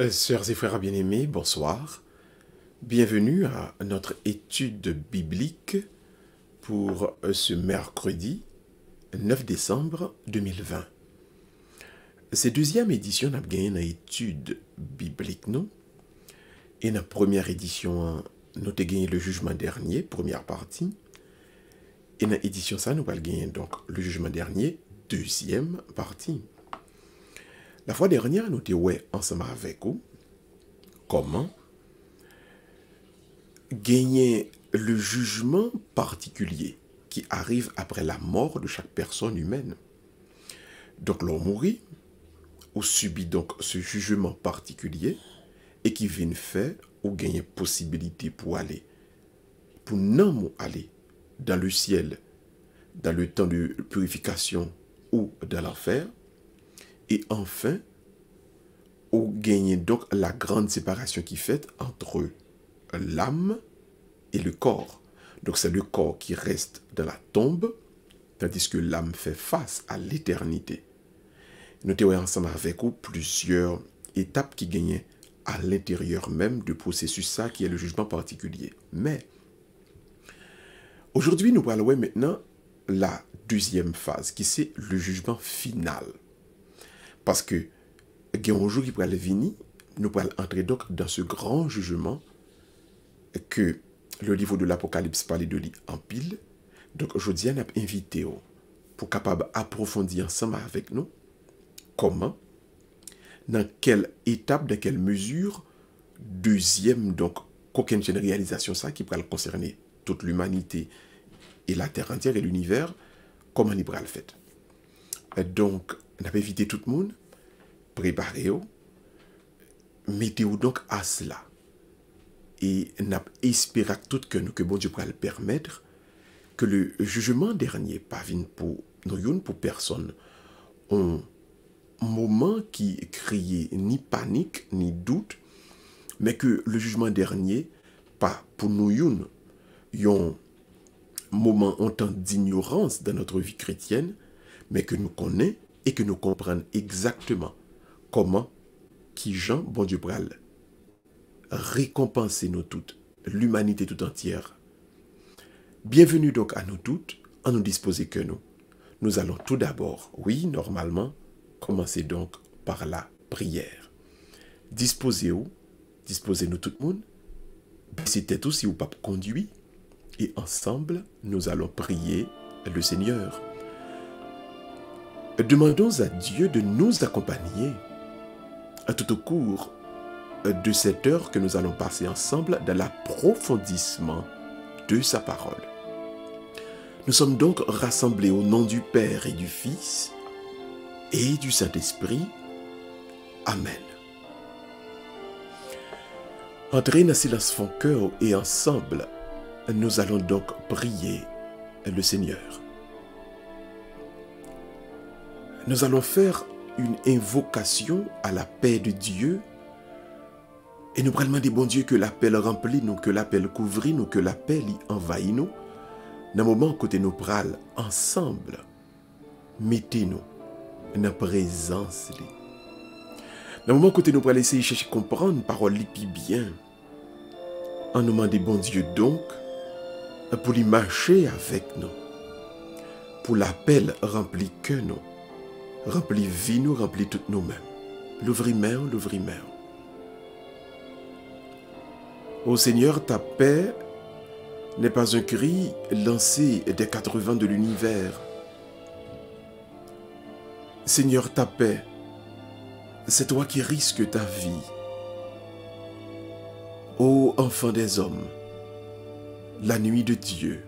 Sœurs et frères bien-aimés, bonsoir. Bienvenue à notre étude biblique pour ce mercredi 9 décembre 2020. Cette deuxième édition n'a gagné une étude biblique, non? Et la première édition, nous avons gagné le jugement dernier, première partie. Et dans l'édition ça, nous allons gagner donc le jugement dernier, deuxième partie. La fois dernière, nous avons ensemble avec vous comment gagner le jugement particulier qui arrive après la mort de chaque personne humaine. Donc l'on mourit, ou subit donc ce jugement particulier et qui vient faire ou gagner possibilité pour aller, pour non aller dans le ciel, dans le temps de purification ou dans l'enfer. Et enfin, ou gagner donc la grande séparation qui est faite entre l'âme et le corps. Donc c'est le corps qui reste dans la tombe, tandis que l'âme fait face à l'éternité. Nous avons ensemble avec vous plusieurs étapes qui gagnent à l'intérieur même du processus ça qui est le jugement particulier. Mais aujourd'hui, nous parlons maintenant la deuxième phase qui c'est le jugement final. Parce que il y a un jour qui pourrait venir, nous pourrons entrer donc dans ce grand jugement que le livre de l'Apocalypse parle de lui en pile. Donc aujourd'hui, on a invité pour capable approfondir ensemble avec nous comment, dans quelle étape, dans quelle mesure, deuxième, donc, qu'aucune réalisation ça qui pourrait concerner toute l'humanité et la terre entière et l'univers, comment il pourrait le faire. Donc, on a invité tout le monde, préparez-vous, mettez-vous donc à cela. Et on a espéré que bon Dieu pourra le permettre, que le jugement dernier, pas vient pour nous, pour personne, un moment qui criait ni panique, ni doute, mais que le jugement dernier, pas pour nous, un moment, un temps d'ignorance dans notre vie chrétienne, mais que nous connaissons et que nous comprenons exactement comment, qui Jean, bon Dieu, pourra récompenser nous toutes, l'humanité tout entière. Bienvenue donc à nous toutes, en nous disposer que nous. Nous allons tout d'abord, oui, normalement, commencer donc par la prière. Disposez-vous, disposez-nous tout le monde, baissez tête aussi ou pas conduit, et ensemble, nous allons prier le Seigneur. Demandons à Dieu de nous accompagner tout au cours de cette heure que nous allons passer ensemble dans l'approfondissement de sa parole. Nous sommes donc rassemblés au nom du Père et du Fils et du Saint-Esprit. Amen. Entrez dans silence fond cœur et ensemble, nous allons donc prier le Seigneur. Nous allons faire une invocation à la paix de Dieu et nous allons demander, bon Dieu, que la paix remplit nous, que la paix couvre nous, que la paix envahit nous. Dans le moment côté nous pral ensemble, mettez-nous dans la présence. Dans le moment côté nous pral essayer de chercher à comprendre parole li bien. En nous demandant, bon Dieu, donc, pour lui marcher avec nous, pour l'appel rempli que nous, rempli vie nous, rempli toutes nous-mêmes. L'ouvrir-main. Ô Seigneur, ta paix n'est pas un cri lancé des quatre vents de l'univers. Seigneur, ta paix, c'est toi qui risques ta vie. Ô enfant des hommes, la nuit de Dieu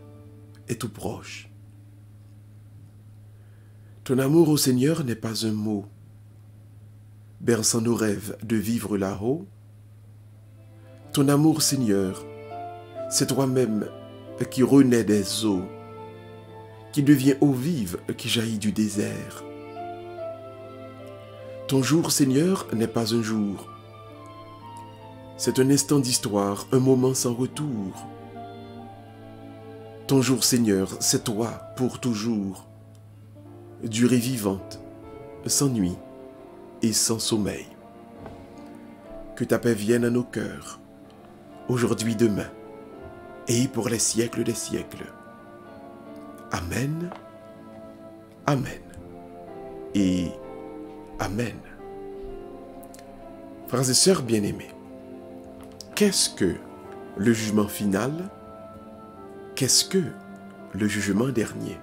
est tout proche. Ton amour au Seigneur n'est pas un mot, berçant nos rêves de vivre là-haut. Ton amour, Seigneur, c'est toi-même qui renaît des eaux, qui devient eau vive, qui jaillit du désert. Ton jour, Seigneur, n'est pas un jour. C'est un instant d'histoire, un moment sans retour. Ton jour, Seigneur, c'est toi pour toujours, durée vivante, sans nuit et sans sommeil. que ta paix vienne à nos cœurs, aujourd'hui, demain, et pour les siècles des siècles. Amen, Amen et Amen. Frères et sœurs bien-aimés, qu'est-ce que le jugement final? Qu'est-ce que le jugement dernier?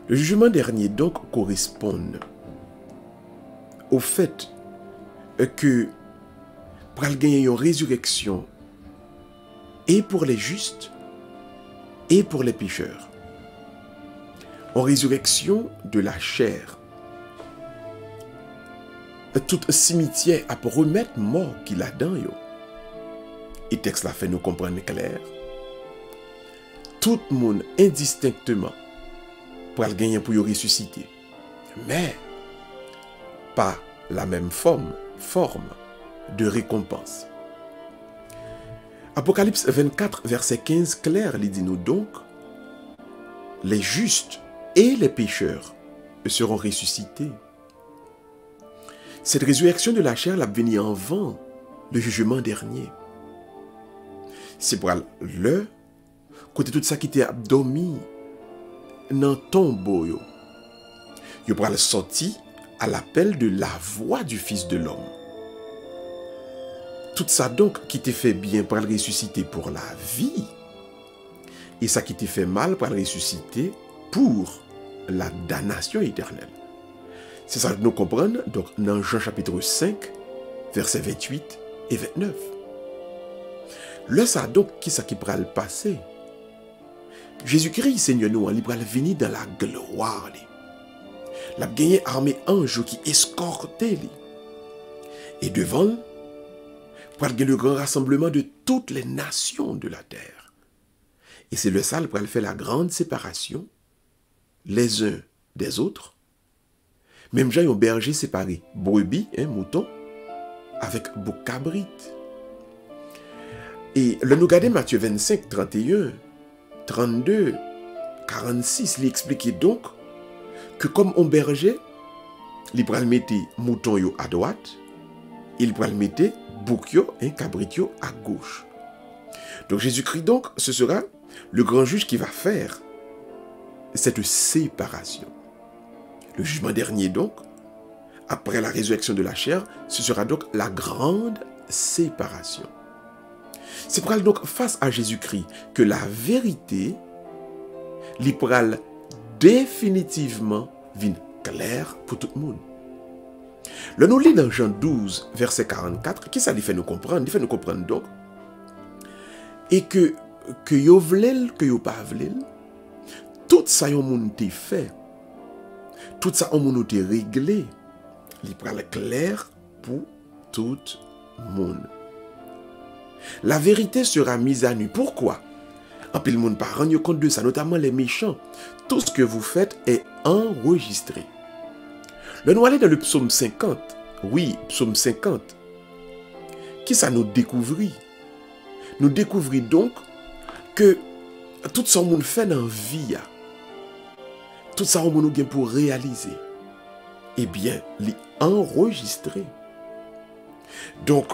Le jugement dernier donc correspond au fait que pour gagner une résurrection et pour les justes et pour les pécheurs. En résurrection de la chair. Tout cimetière a pour remettre mort qu'il a dans yo. Et texte la fait nous comprendre clair. Tout le monde indistinctement pour le gagner pour y ressusciter. Mais pas la même forme de récompense. Apocalypse 24, verset 15, clair, il dit nous donc, les justes et les pécheurs seront ressuscités. Cette résurrection de la chair l'a venu avant le jugement dernier. C'est pour le côté tout ça qui était dormi dans tombeau. Il pour sorti à l'appel de la voix du Fils de l'homme. Tout ça donc qui t'est fait bien pour le ressusciter pour la vie. Et ça qui t'est fait mal pour le ressusciter pour la damnation éternelle. C'est ça que nous comprenons donc dans Jean chapitre 5, versets 28 et 29. Là, ça donc qui ça qui pourra le passer. Jésus-Christ, Seigneur nous, il pourra venir dans la gloire. La gagné armée ange qui escortait. Et devant, pour le grand rassemblement de toutes les nations de la terre. Et c'est le salle pour faire la grande séparation, les uns des autres. Même gens ont berger séparé, brebis, mouton, avec bouc cabrit. Et le nous regardons Matthieu 25, 31, 32, 46, il explique donc que comme on berger, il pourra mettre mouton yo à droite, il pourra mettre bouc yo, cabrit yo à gauche. Donc Jésus-Christ donc, ce sera le grand juge qui va faire cette séparation. Le jugement dernier donc, après la résurrection de la chair, ce sera donc la grande séparation. C'est pour aller donc face à Jésus-Christ que la vérité, l'ipral définitivement vient claire pour tout le monde. Le nous lit dans Jean 12, verset 44, qui ça lui fait nous comprendre? Il fait nous comprendre donc, et que yo vlel, que yo pas vlel, tout ça yon moun te fait, tout ça yon moun te réglé, il prend clair pour tout le monde. La vérité sera mise à nu. Pourquoi? En pile monde pas rendre compte de ça, notamment les méchants. Tout ce que vous faites est enregistré. Le nous aller dans le psaume 50. Oui, psaume 50. Qui ça nous découvrit? Nous découvrit donc que tout ce monde fait dans la vie, tout ça on nous gagne pour réaliser, eh bien, l'enregistrer. Donc,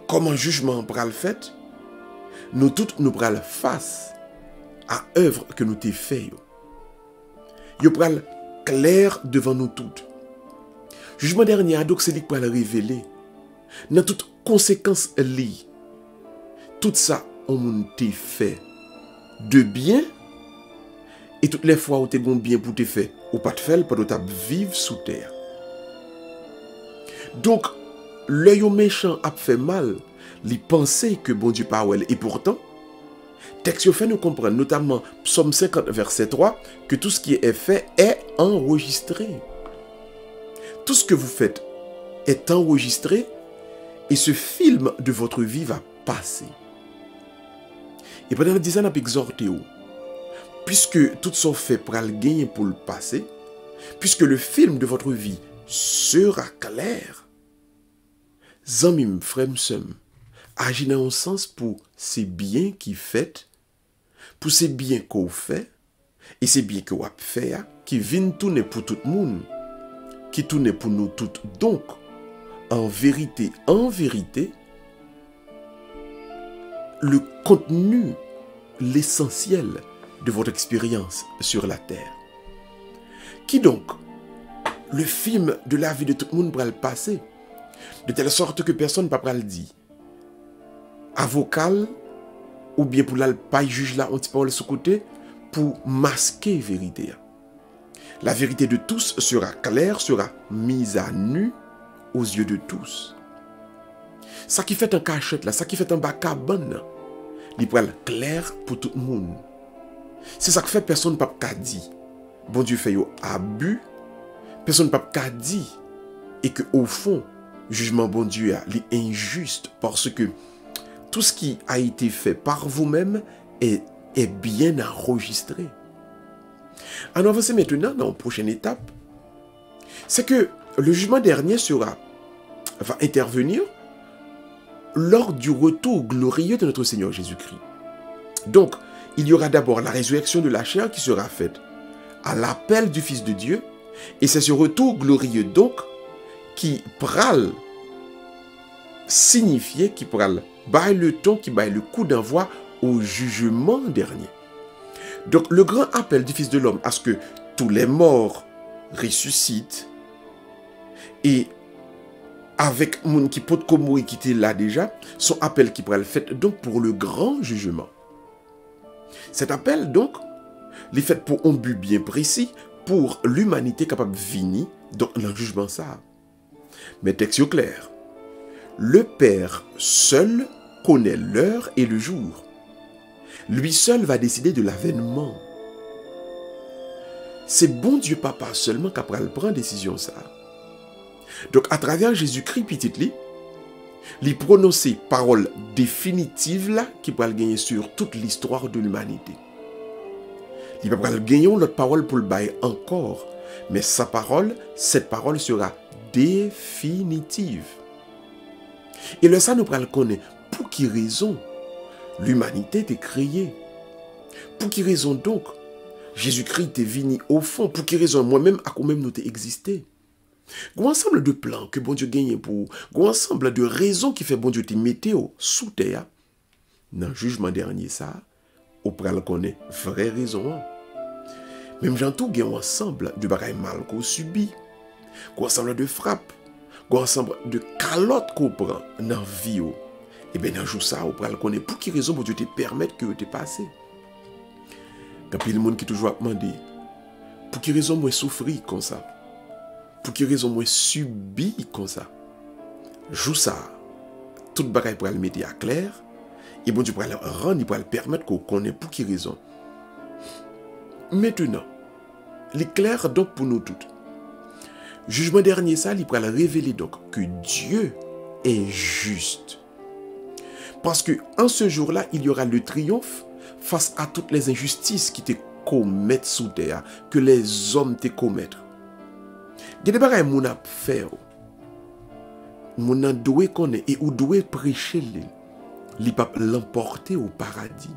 comme un jugement pral fait, nous tous nous pral face à œuvre que nous t'ai fait. Yo pral clair devant nous toutes. Jugement dernier, donc c'est lui qui pral révéler dans toutes conséquences li. Tout ça on t'ai fait de bien. Et toutes les fois où tu es bien pour te faire, ou pas te faire, pour te vivre sous terre. Donc, l'œil méchant a fait mal, il pensait que bon Dieu pas et pourtant, texte fait nous comprendre, notamment Psaume 50, verset 3, que tout ce qui est fait est enregistré. Tout ce que vous faites est enregistré et ce film de votre vie va passer. Et pendant le 10 ans, on a exhorté où? Puisque tout sont fait pour le gagner pour le passé, puisque le film de votre vie sera clair, Zamim Fremsem agit dans un sens pour ces biens qui fait, pour ces biens qu'on fait, et ces biens qu'on a fait, qui viennent tourner pour tout le monde, qui tournent pour nous toutes. Donc, en vérité, le contenu, l'essentiel de votre expérience sur la terre. Qui donc, le film de la vie de tout le monde pourra le passer, de telle sorte que personne ne pourra le dire. Avocat, ou bien pour la pas juge là, on ne pas le sous-côté, pour masquer la vérité. La vérité de tous sera claire, sera mise à nu aux yeux de tous. Ça qui fait en cachette là, ça qui fait en bas cabane, il pourra être clair pour tout le monde. C'est ça qui fait personne ne peut pas dire. Bon Dieu fait un abus, personne ne peut pas dire. Et que au fond, jugement bon Dieu est injuste parce que tout ce qui a été fait par vous-même est bien enregistré. On avance maintenant dans la prochaine étape. C'est que le jugement dernier va intervenir lors du retour glorieux de notre Seigneur Jésus-Christ. Donc, il y aura d'abord la résurrection de la chair qui sera faite à l'appel du Fils de Dieu. Et c'est ce retour glorieux donc qui pral signifier, qui pral bailler le ton, qui baille le coup d'envoi au jugement dernier. Donc le grand appel du Fils de l'homme à ce que tous les morts ressuscitent et avec moun qui peut mourir qui était là déjà, son appel qui pral fait donc pour le grand jugement. Cet appel donc, il est fait pour un but bien précis, pour l'humanité capable de venir dans le jugement ça. Mais texte clair. Le Père seul connaît l'heure et le jour. Lui seul va décider de l'avènement. C'est bon Dieu Papa seulement qui prend décision ça. Donc à travers Jésus-Christ petit il prononcer parole définitive là qui va le gagner sur toute l'histoire de l'humanité. Il va le gagner l'autre parole pour le bailler encore, mais sa parole, cette parole sera définitive. Et le ça nous le connaît. Pour qui raison l'humanité était créée? Pour qui raison donc Jésus-Christ est venu au fond? Pour qui raison moi-même à quand même nous existé? Un ensemble de plans que bon Dieu gagne pour, un ensemble de raisons qui fait bon Dieu te météo sous terre. Dans le jugement dernier ça, on pral connaît vraie raison. Même j'entends qu'il y a un ensemble de bagailles mal qu'on subit, un ensemble de frappes, un ensemble de calottes qu'on prend dans la vie. Et bien dans jour ça, on pral connaît pour qui raison bon Dieu te permettre que te passer. Quand il y a le monde qui toujours demandé pour qui raison moi souffrir comme ça? Pour qui raison moi subir comme ça? Joue ça, toute bagaille pour le mettre à clair, et bon Dieu pour le rendre, il pour le permettre qu'on connaisse pour qui raison. Maintenant, l'éclair donc pour nous toutes. Jugement dernier ça, il pour le révéler donc que Dieu est juste. Parce que en ce jour-là, il y aura le triomphe face à toutes les injustices qui te commettent sous terre, que les hommes te commettent. Il y a des bagages qu'on a fait, qu'on a doué connaître et ou doué prêcher, il peut l'emporter au paradis.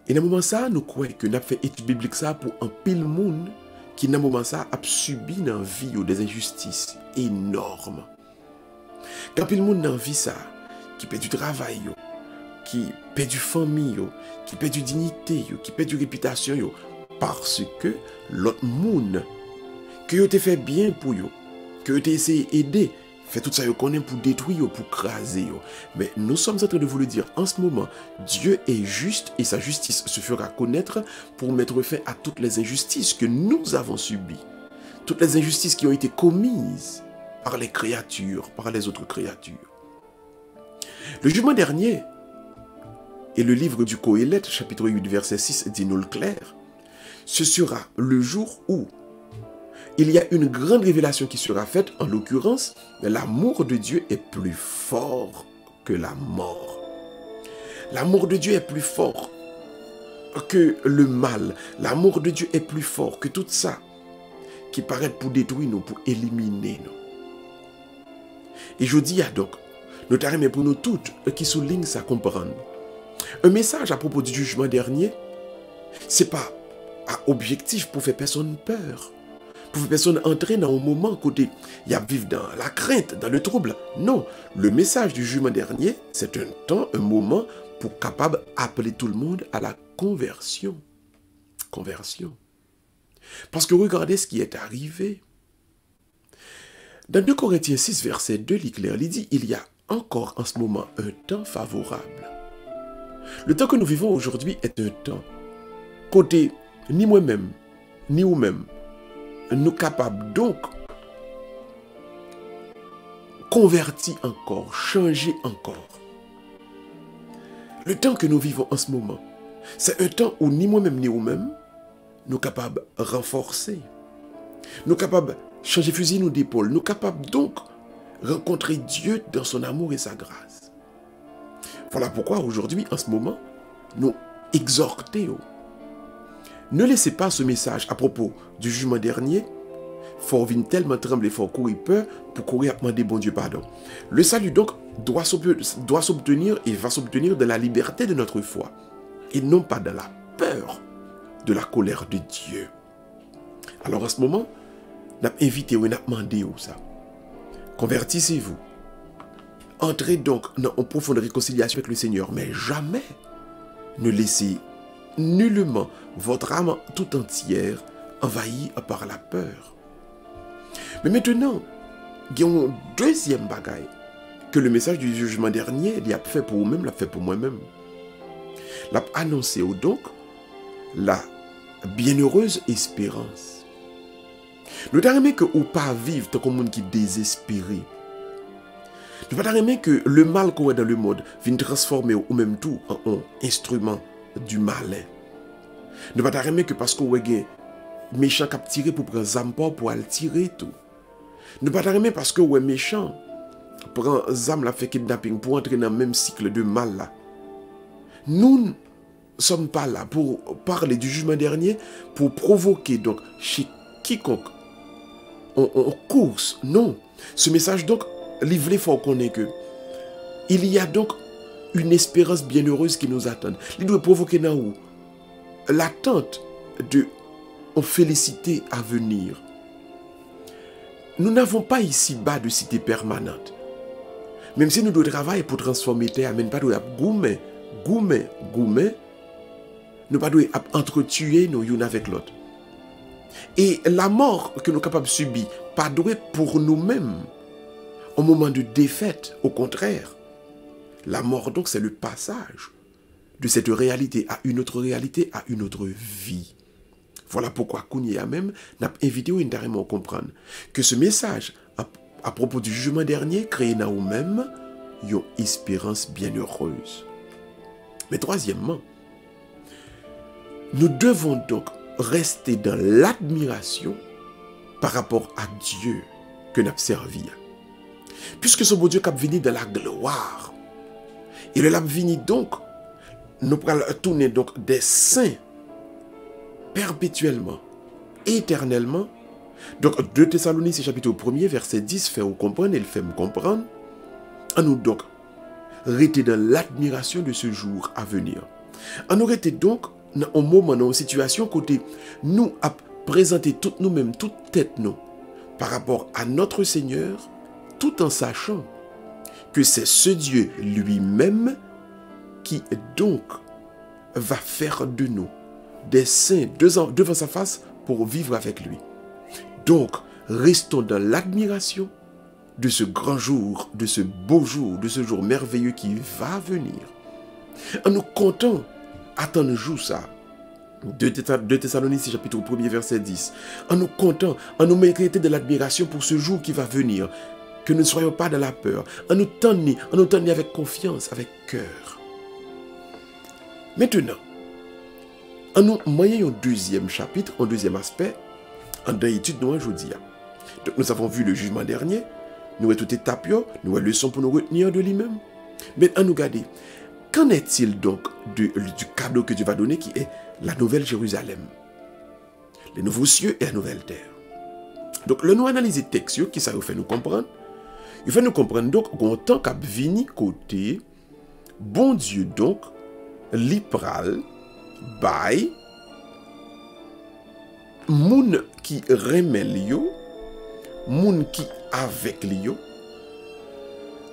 Et dans ce moment ça, nous croyons que nous avons fait étude biblique ça pour un pile monde qui dans ce moment ça a subi dans la vie des injustices énormes. Quand pile monde dans la vie ça, qui perd du travail, qui perd du famille, qui perd du dignité, qui perd du réputation, parce que l'autre monde que vous avez fait bien pour vous, que vous avez essayé d'aider, fait tout ça pour détruire, pour craser. Mais nous sommes en train de vous le dire en ce moment, Dieu est juste et sa justice se fera connaître pour mettre fin à toutes les injustices que nous avons subies. Toutes les injustices qui ont été commises par les créatures, par les autres créatures. Le jugement dernier, et le livre du Coëlette, chapitre 8, verset 6, dit nous le clair, ce sera le jour où il y a une grande révélation qui sera faite, en l'occurrence, l'amour de Dieu est plus fort que la mort. L'amour de Dieu est plus fort que le mal. L'amour de Dieu est plus fort que tout ça qui paraît pour détruire nous, pour éliminer nous. Et je dis donc, nous t'arrêtons pour nous toutes qui soulignent ça comprendre. Un message à propos du jugement dernier, ce n'est pas un objectif pour faire personne peur. pour personne entrer dans un moment côté, il y a vivre dans la crainte, dans le trouble. Non, le message du jugement dernier, c'est un temps, un moment pour capable appeler tout le monde à la conversion. Conversion. Parce que regardez ce qui est arrivé. Dans 2 Corinthiens 6, verset 2, l'Éclair, il dit, il y a encore en ce moment un temps favorable. Le temps que nous vivons aujourd'hui est un temps côté, ni moi-même, ni vous-même, nous capables donc convertir encore, changer encore. Le temps que nous vivons en ce moment, c'est un temps où ni moi-même ni vous-même, nous capables de renforcer, nous capables de changer fusil nous d'épaule, nous capables donc rencontrer Dieu dans son amour et sa grâce. Voilà pourquoi aujourd'hui, en ce moment, nous exhortons. Ne laissez pas ce message à propos du jugement dernier. Faut venir tellement trembler, faut courir peur pour courir à demander bon Dieu pardon. Le salut donc doit s'obtenir et va s'obtenir dans la liberté de notre foi et non pas dans la peur de la colère de Dieu. Alors en ce moment, nous avons invité ou nous avons demandé ça. Convertissez-vous. Entrez donc dans une profonde réconciliation avec le Seigneur, mais jamais ne laissez nullement votre âme tout entière envahie par la peur. Mais maintenant, il y a un deuxième bagaille que le message du jugement dernier, il a fait pour vous-même, l'a fait pour moi-même. L'a annoncé donc la bienheureuse espérance. Nous n'avons que ou pas vivre tant comme monde qui est désespéré. Nous n'avons que le mal qu'on a dans le monde vienne transformer ou même tout en un instrument du malin. Nous n'avons que parce qu'on a des méchants qui ont tiré pour prendre zam pour aller tirer tout. Nous n'avons parce que les méchants prend zam la fait kidnapping pour entrer dans le même cycle de mal là. Nous ne sommes pas là pour parler du jugement dernier, pour provoquer donc chez quiconque on course. Non. Ce message donc, livré faut qu'on ait que il y a donc une espérance bienheureuse qui nous attend. Il doit provoquer dans où l'attente de félicité à venir. Nous n'avons pas ici-bas de cité permanente. Même si nous devons travailler pour transformer la terre, mais nous ne devons pas goumer, nous ne devons pas entretuer nos unes avec l'autre. Et la mort que nous sommes capables de subir, pas doit pour nous-mêmes, au moment de défaite, au contraire. La mort, donc, c'est le passage de cette réalité à une autre réalité, à une autre vie. Voilà pourquoi Kounia même n'a invité à comprendre que ce message à propos du jugement dernier crée dans nous-mêmes une espérance bienheureuse. Mais troisièmement, nous devons donc rester dans l'admiration par rapport à Dieu que nous avons servi. Puisque ce beau Dieu qui venu dans la gloire, et le l'a venu donc, nous pourrons tourner donc des saints perpétuellement, éternellement. Donc 2 Thessaloniciens chapitre 1er verset 10 fait vous comprendre et le fait me comprendre. En nous donc rester dans l'admiration de ce jour à venir. En nous rester donc dans un moment, dans une situation côté nous à présenter toutes nous-mêmes, toute tête nous par rapport à notre Seigneur, tout en sachant que c'est ce Dieu lui-même qui donc va faire de nous des saints devant sa face pour vivre avec lui. Donc, restons dans l'admiration de ce grand jour, de ce beau jour, de ce jour merveilleux qui va venir. En nous comptant, attendre jour ça. 2 Thessaloniciens chapitre 1er verset 10. En nous comptant, en nous méritant de l'admiration pour ce jour qui va venir. Que nous ne soyons pas dans la peur. En nous tenant avec confiance, avec cœur. Maintenant, en nous moyen un deuxième chapitre, un deuxième aspect, en dans l'étude nous aujourd'hui. Donc nous avons vu le jugement dernier, nous avons toute étape, nous avons leçon pour nous retenir de lui-même. Maintenant nous garder, qu'en est-il donc du cadeau que Dieu va donner qui est la nouvelle Jérusalem, les nouveaux cieux et la nouvelle terre. Donc le nous analyser texte qui ça nous fait nous comprendre. Il fait nous comprendre donc qu'en tant qu'à vini côté, bon Dieu donc, l'ipral, bail, moun qui remet yo, moun qui avec yo,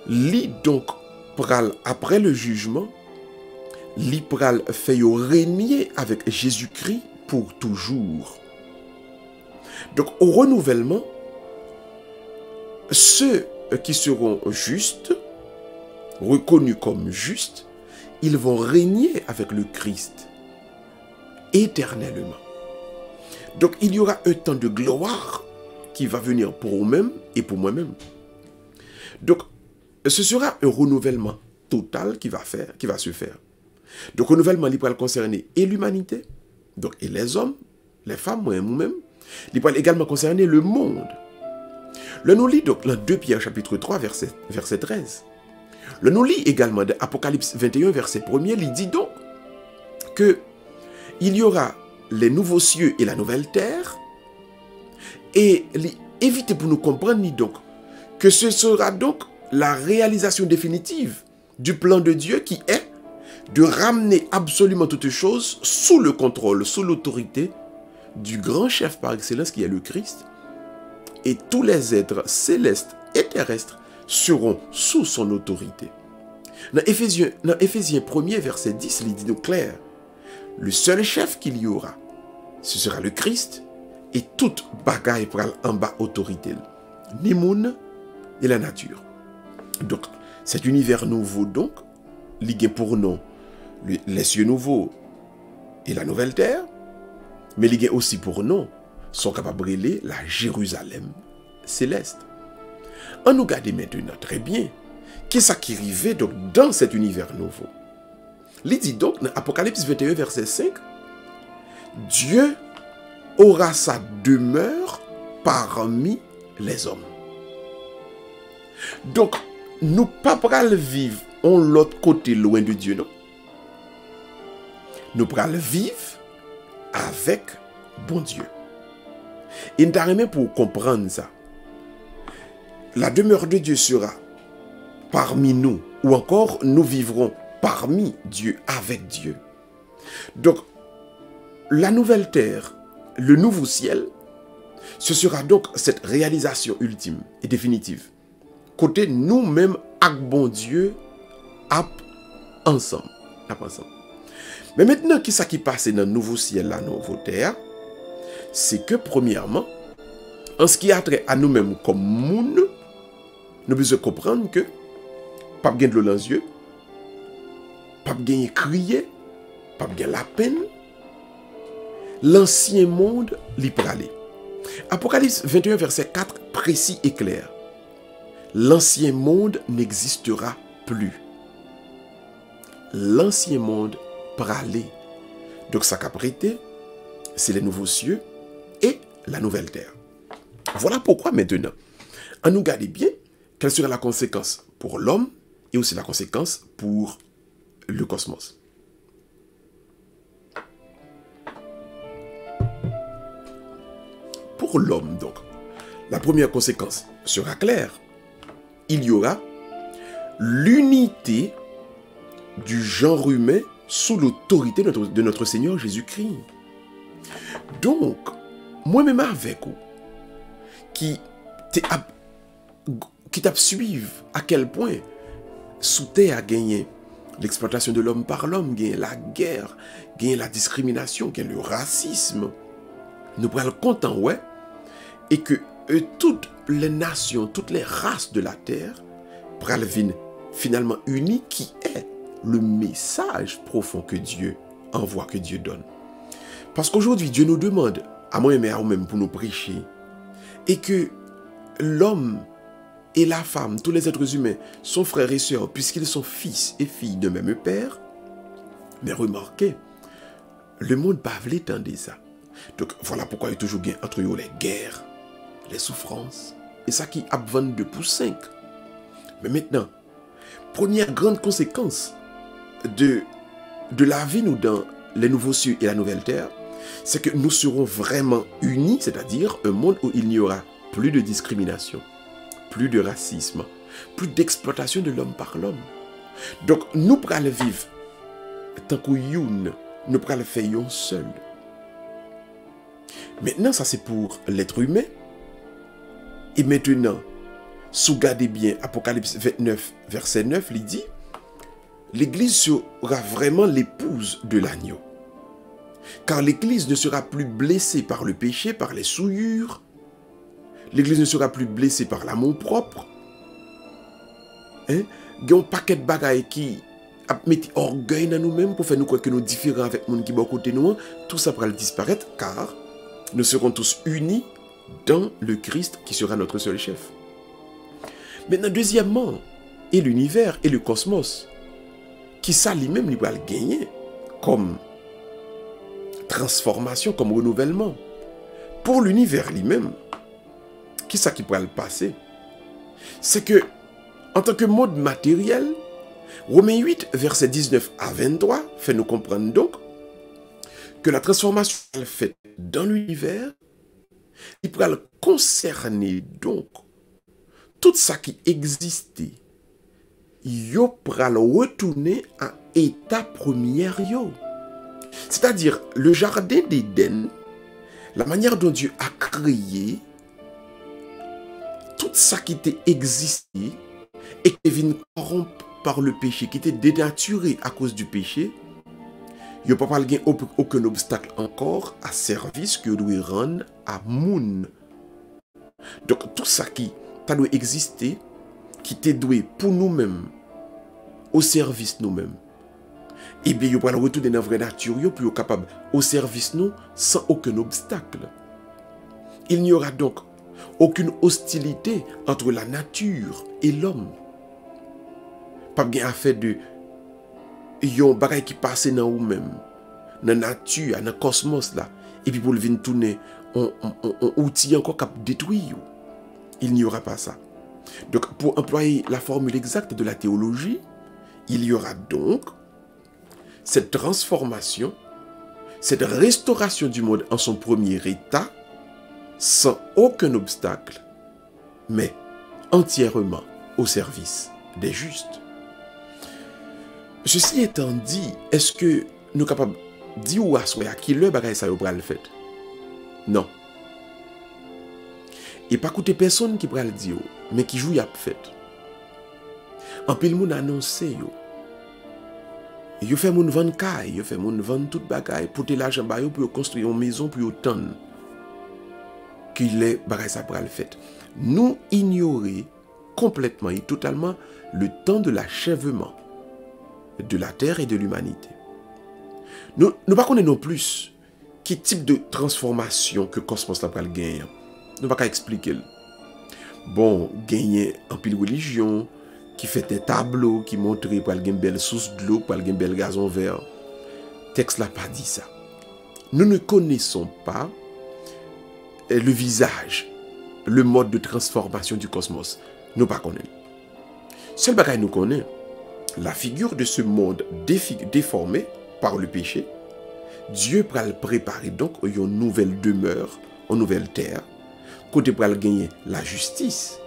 li donc pral après le jugement, li pral fait yo régner avec Jésus-Christ pour toujours. Donc au renouvellement, ceux qui seront justes, reconnus comme justes, ils vont régner avec le Christ éternellement. Donc il y aura un temps de gloire qui va venir pour eux-mêmes et pour moi-même. Donc ce sera un renouvellement total qui va se faire. Donc renouvellement il va concerner et l'humanité, donc et les hommes, les femmes, moi-même. Il va également concerner le monde. Le nous lit donc dans 2 Pierre chapitre 3 verset 13. Le nous lit également dans Apocalypse 21 verset 1er. Il dit donc que il y aura les nouveaux cieux et la nouvelle terre. Et évitez pour nous comprendre donc que ce sera donc la réalisation définitive du plan de Dieu qui est de ramener absolument toutes choses sous le contrôle, sous l'autorité du grand chef par excellence qui est le Christ. Et tous les êtres célestes et terrestres seront sous son autorité. Dans Éphésiens 1er verset 10, il dit nous clair, le seul chef qu'il y aura, ce sera le Christ et toute bagaille pour en bas autorité. Ni moun et la nature. Donc, cet univers nouveau, donc, lié pour nous, les cieux nouveaux et la nouvelle terre, mais lié aussi pour nous, sont capables de brûler la Jérusalem céleste. On nous garde maintenant très bien qu'est-ce qui arrivait donc dans cet univers nouveau. Il dit donc dans Apocalypse 21 verset 5, Dieu aura sa demeure parmi les hommes. Donc, nous ne pouvons pas vivre en l'autre côté loin de Dieu, non. Nous pouvons vivre avec bon Dieu. Et nous pour comprendre ça. La demeure de Dieu sera parmi nous, ou encore nous vivrons parmi Dieu, avec Dieu. Donc, la nouvelle terre, le nouveau ciel, ce sera donc cette réalisation ultime et définitive. Côté nous-mêmes, avec bon Dieu, ensemble. Mais maintenant, qu'est-ce qui passe dans le nouveau ciel, la nouvelle terre? C'est que, premièrement, en ce qui a trait à nous-mêmes comme moun, nous devons comprendre que pas de l'eau dans les yeux, pas de crier, pas de la peine. L'ancien monde l'y pralé. Apocalypse 21 verset 4 précis et clair. L'ancien monde n'existera plus. L'ancien monde pralé. Donc ça qu'a prêté, c'est les nouveaux cieux et la nouvelle terre. Voilà pourquoi maintenant, on nous garde bien quelle sera la conséquence pour l'homme et aussi la conséquence pour le cosmos. Pour l'homme, donc, la première conséquence sera claire. Il y aura l'unité du genre humain sous l'autorité de notre Seigneur Jésus-Christ. Donc, moi-même avec vous, qui t'a suivi à quel point sous terre a gagné l'exploitation de l'homme par l'homme, gagné la guerre, gagné la discrimination, gagné le racisme. Nous prenons content, ouais, et que toutes les nations, toutes les races de la terre prennent finalement unies, qui est le message profond que Dieu envoie, que Dieu donne. Parce qu'aujourd'hui, Dieu nous demande, à moi et à vous-même, pour nous prêcher, et que l'homme et la femme, tous les êtres humains, sont frères et sœurs, puisqu'ils sont fils et filles de même père. Mais remarquez, le monde bavle tant de ça. Donc voilà pourquoi il y a toujours entre eux les guerres, les souffrances, et ça qui a 22 pour 5. Mais maintenant, première grande conséquence de la vie nous dans les nouveaux cieux et la nouvelle terre, c'est que nous serons vraiment unis, c'est-à-dire un monde où il n'y aura plus de discrimination, plus de racisme, plus d'exploitation de l'homme par l'homme. Donc nous pourrons vivre tant que nous pourrons le faire seul. Maintenant, ça c'est pour l'être humain. Et maintenant, si vous regardez bien Apocalypse 29, verset 9, il dit, l'Église sera vraiment l'épouse de l'agneau. Car l'Église ne sera plus blessée par le péché, par les souillures. L'Église ne sera plus blessée par l'amour propre. Il y a un paquet de bagailles qui mettent orgueil dans nous-mêmes pour faire nous croire que nous sommes différents avec les gens qui sont à côté de nous. Tout ça pourra disparaître car nous serons tous unis dans le Christ qui sera notre seul chef. Maintenant, deuxièmement, et l'univers et le cosmos, qui ça lui-même va le gagner comme transformation, comme renouvellement. Pour l'univers lui-même, qui ça qui pourra le passer? C'est que, en tant que monde matériel, Romains 8, verset 19 à 23, fait nous comprendre donc que la transformation faite dans l'univers, il pourra le concerner donc tout ça qui existait. Il pourra le retourner à état premier. C'est-à-dire, le jardin d'Éden, la manière dont Dieu a créé tout ça qui était existé et qui vient corrompre par le péché, qui était dénaturé à cause du péché, il n'y a pas aucun obstacle encore à service que doit rendre à Moun. Donc tout ça qui doit exister, qui était doué pour nous-mêmes, au service nous-mêmes, et bien il va le retourner dans la vraie nature pour être capable au service nous sans aucun obstacle. Il n'y aura donc aucune hostilité entre la nature et l'homme. Pas bien à faire de yon bagay qui passe dans nous-mêmes, dans la nature, dans le cosmos là, et puis pour le venir tourner, on outil encore cap détruire. Il n'y aura pas ça. Donc pour employer la formule exacte de la théologie, il y aura donc cette transformation, cette restauration du monde en son premier état, sans aucun obstacle, mais entièrement au service des justes. Ceci étant dit, est-ce que nous sommes capables de dire ou à qui le bagage ça va le fait? Non. Et pas écouter personne qui pourra le dire, mais qui joue y a fait. En pile moun annoncé yo. Yo fait moun vendre caille, yo fait moun vendre toute bagaille pour te l'argent ba yo pour construire une maison pour autant qu'il est bagage ça pourra le fait. Nous ignorer complètement et totalement le temps de l'achèvement de la terre et de l'humanité. Nous ne connaissons pas non plus quel type de transformation que le cosmos va gagner. Nous ne pouvons pas expliquer. Bon, gagner un pile religion qui fait des tableaux qui montrent pour gagner une belle source de l'eau, pour gagner un bel gazon vert. Le texte n'a pas dit ça. Nous ne connaissons pas le visage, le mode de transformation du cosmos. Nous ne connaissons pas. Seul bagage nous connaît, la figure de ce monde déformé par le péché. Dieu va le préparer donc une nouvelle demeure, une nouvelle terre. Côté pour gagner la justice.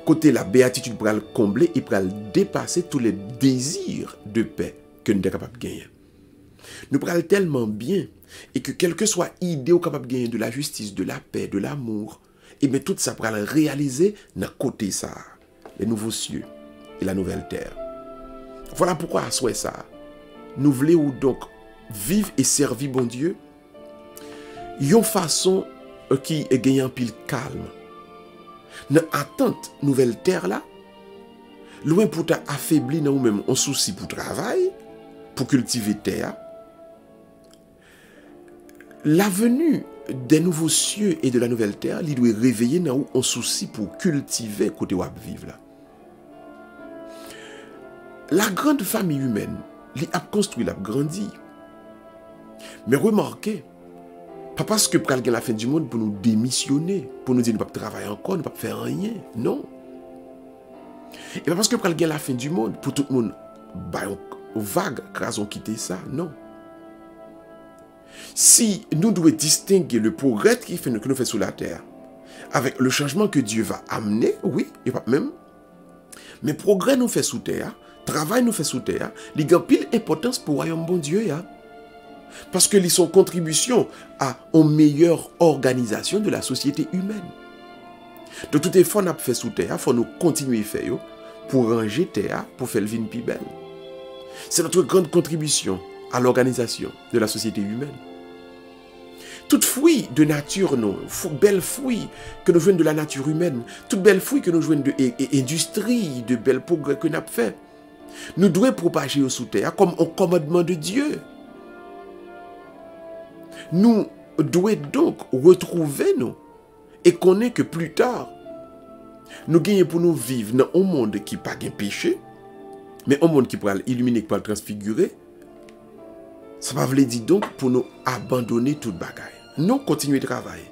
Côté la béatitude pour le combler et pour dépasser tous les désirs de paix que nous sommes capables de gagner. Nous parlons tellement bien et que quelle que soit l'idée ou capable de gagner de la justice, de la paix, de l'amour, et bien tout ça pour le réaliser dans côté ça, les nouveaux cieux et la nouvelle terre. Voilà pourquoi à souhait ça, nous voulons donc vivre et servir bon Dieu, une façon qui est gagnant pile calme. Dans l'attente nouvelle terre là, loin pour t'affaiblir dans nous-mêmes un souci pour travail, pour cultiver terre. La venue des nouveaux cieux et de la nouvelle terre, il doit réveiller dans nous un souci pour cultiver côté où vivre là. La grande famille humaine, elle a construit, elle a grandi. Mais remarquez, pas parce que pour la fin du monde pour nous démissionner, pour nous dire que nous ne pouvons pas travailler encore, nous ne pouvons pas faire rien. Non. Et pas parce que pour la fin du monde, pour tout le monde, vague, raison quitter ça. Non. Si nous devons distinguer le progrès que nous faisons sur la terre avec le changement que Dieu va amener, oui, il n'y a pas même. Mais progrès nous fait sous terre, travail nous fait sous terre, il y a pile importance pour le royaume bon Dieu. Parce que ils sont contribution à une meilleure organisation de la société humaine. De tout effort qu'on a fait sous terre, il faut nous continuer à faire pour ranger terre, pour faire le vin plus belle. C'est notre grande contribution à l'organisation de la société humaine. Toute fruit de nature, non, belle fruit que nous jouons de la nature humaine, toute belle fruit que nous jouons de l'industrie, de belles progrès que nous avons fait, nous devons propager sous terre comme un commandement de Dieu. Nous devons donc retrouver nous et connaître que plus tard, nous gagnons pour nous vivre dans un monde qui n'a pas de péché, mais un monde qui pourra illuminer, qui pourra transfigurer. Ça va veut dire donc pour nous abandonner toute bagaille. Nous continuer de travailler.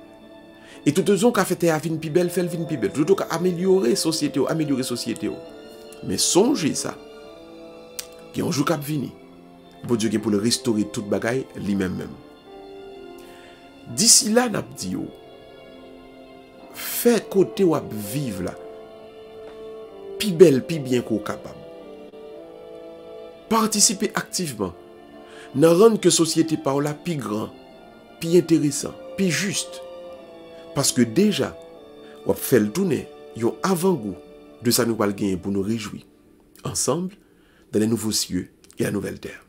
Et tout le monde qui a fait la vie plus belle, fait la vie plus belle. Tout le monde qui a amélioré la société, Mais songez ça. Il y a un jour qui a venu. Bon Dieu pour le restaurer toute bagaille lui-même. D'ici là, n'a dit fait côté ou vivre là. Plus belle, plus bien qu'on capable. Participez activement. N'a rendre que société par là plus grand, plus intéressant, plus juste. Parce que déjà, on fait le tourner, un avant-goût de ça nous va le gagner pour nous réjouir ensemble dans les nouveaux cieux et la nouvelle terre.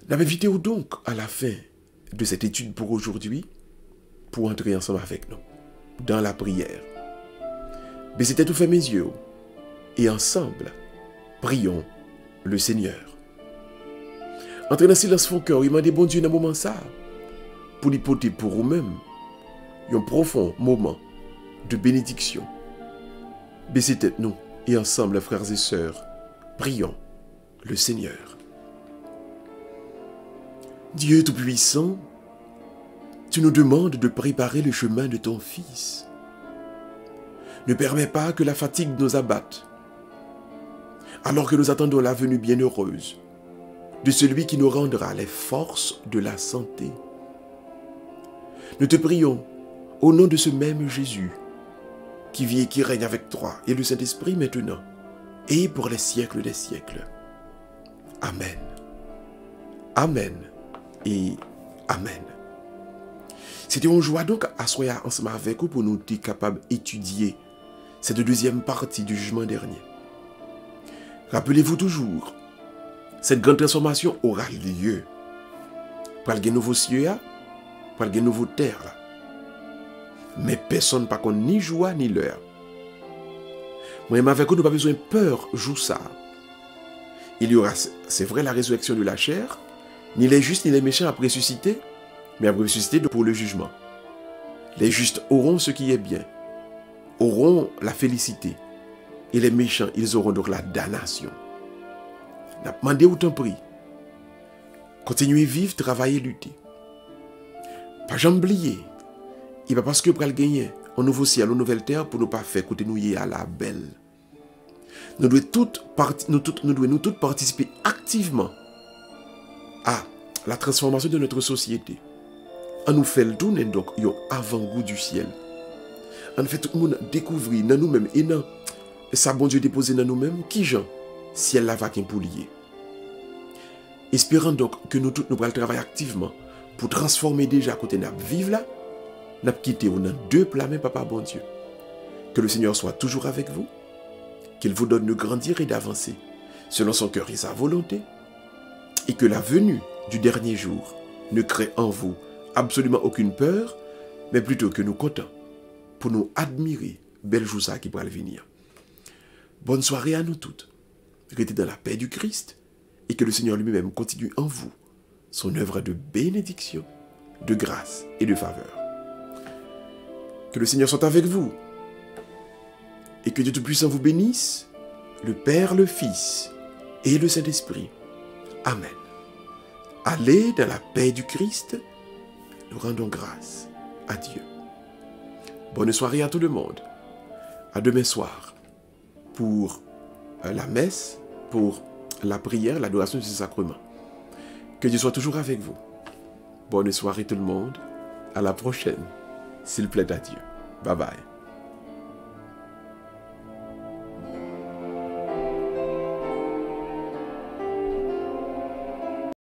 Nous invitons donc à la fin de cette étude pour aujourd'hui pour entrer ensemble avec nous dans la prière. Mais c'était tout fait mes yeux et ensemble, prions le Seigneur. Entrez dans le silence fond cœur, il m'a dit bon Dieu dans un moment ça, pour l'hypothèse pour vous-même, un profond moment de bénédiction. Baissez tête nous, et ensemble, frères et sœurs, prions le Seigneur. Dieu Tout-Puissant, tu nous demandes de préparer le chemin de ton Fils. Ne permets pas que la fatigue nous abatte, alors que nous attendons la venue bienheureuse de celui qui nous rendra les forces de la santé. Nous te prions au nom de ce même Jésus qui vit et qui règne avec toi et le Saint-Esprit maintenant et pour les siècles des siècles. Amen. Amen et Amen. C'était une joie donc à soyez ensemble avec vous pour nous être capables d'étudier cette deuxième partie du jugement dernier. Rappelez-vous toujours, cette grande transformation aura lieu. Pour le nouveau cieux, pour le nouveau terre. Mais personne ne connaît ni joie ni l'heure. Moi, avec vous, nous n'avons pas besoin de peur, joue ça. Il y aura, c'est vrai, la résurrection de la chair, ni les justes ni les méchants après ressusciter, mais après ressusciter pour le jugement. Les justes auront ce qui est bien, auront la félicité, et les méchants, ils auront donc la damnation. N'a pas demandé ou t'en prie. Continuez à vivre, travailler, lutter. Pas jamais oublier. Il va parce que pour le gagner, un nouveau ciel, une nouvelle terre, pour ne pas faire côté nous y à la belle. Nous devons toutes participer activement à la transformation de notre société. On nous fait le tourner donc, un avant-goût du ciel. On fait tout le monde découvrir dans nous-mêmes et dans ça bon Dieu déposé dans nous-mêmes qui Jean ciel la va pour lier. Espérant donc que nous tous nous allons travailler activement pour transformer déjà à côté de vivre là, nous quitter dans deux plats mais papa bon Dieu. Que le Seigneur soit toujours avec vous, qu'il vous donne de grandir et d'avancer selon son cœur et sa volonté, et que la venue du dernier jour ne crée en vous absolument aucune peur, mais plutôt que nous comptons pour nous admirer belle jour ça qui pourra venir. Bonne soirée à nous toutes. Restez dans la paix du Christ et que le Seigneur lui-même continue en vous son œuvre de bénédiction, de grâce et de faveur. Que le Seigneur soit avec vous et que Dieu Tout-Puissant vous bénisse, le Père, le Fils et le Saint-Esprit. Amen. Allez dans la paix du Christ, nous rendons grâce à Dieu. Bonne soirée à tout le monde. À demain soir pour la messe, pour la prière, l'adoration de ce sacrement. Que Dieu soit toujours avec vous. Bonne soirée tout le monde. À la prochaine, s'il plaît à Dieu. Bye bye.